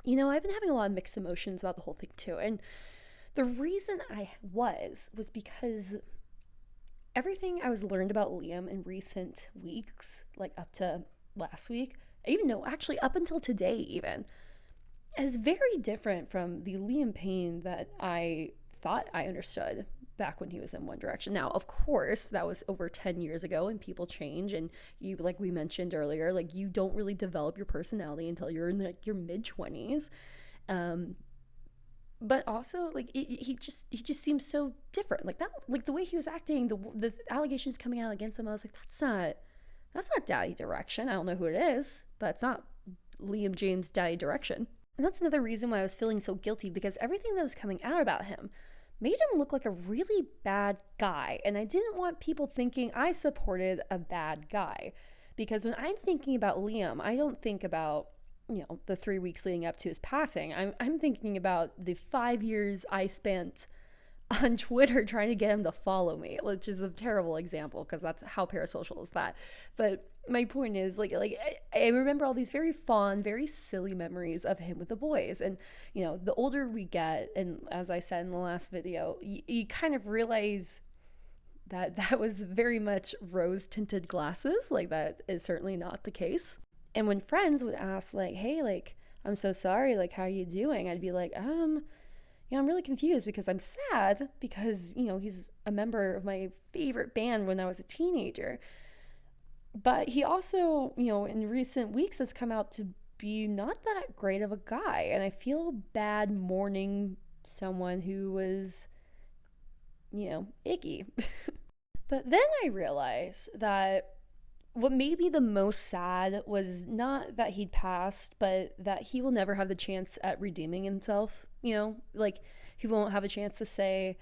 I've been having a lot of mixed emotions about the whole thing too. And the reason I was because everything I was learned about Liam in recent weeks, like up to last week, even no, actually up until today, even, is very different from the Liam Payne that I thought I understood back when he was in One Direction. Now, of course, that was over 10 years ago and people change, and you, like we mentioned earlier, like you don't really develop your personality until you're in like your mid 20s. Um but also like he just seems so different, like that, like the way he was acting, the allegations coming out against him. I was like, that's not daddy direction. I don't know who it is, but it's not Liam James daddy direction. And that's another reason why I was feeling so guilty, because everything that was coming out about him made him look like a really bad guy. And I didn't want people thinking I supported a bad guy. Because when I'm thinking about Liam, I don't think about, the 3 weeks leading up to his passing. I'm thinking about the 5 years I spent on Twitter trying to get him to follow me, which is a terrible example because that's how parasocial is that. But my point is, I remember all these very fond, very silly memories of him with the boys. And the older we get, and as I said in the last video, you kind of realize that that was very much rose tinted glasses. Like, that is certainly not the case. And when friends would ask, like, hey, like, I'm so sorry, like, how are you doing? I'd be like, I'm really confused because I'm sad because, he's a member of my favorite band when I was a teenager. But he also, in recent weeks has come out to be not that great of a guy. And I feel bad mourning someone who was, icky. But then I realized that what made me the most sad was not that he'd passed, but that he will never have the chance at redeeming himself. Like, he won't have a chance to say,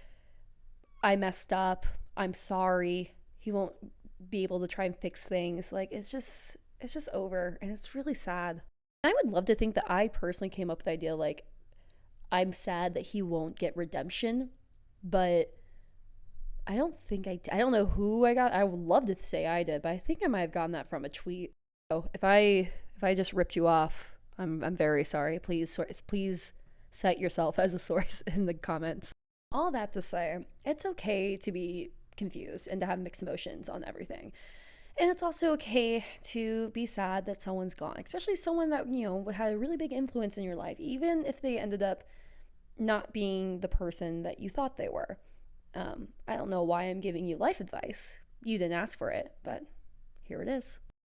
I messed up, I'm sorry. He won't be able to try and fix things. Like, it's just over, and it's really sad. I would love to think that I personally came up with the idea, like, I'm sad that he won't get redemption, but I don't know who I got. I would love to say I did, but I think I might have gotten that from a tweet. So if I just ripped you off, I'm very sorry. Please cite yourself as a source in the comments. All that to say, it's okay to be confused and to have mixed emotions on everything. And it's also okay to be sad that someone's gone, especially someone that, had a really big influence in your life, even if they ended up not being the person that you thought they were. I don't know why I'm giving you life advice. You didn't ask for it, but here it is.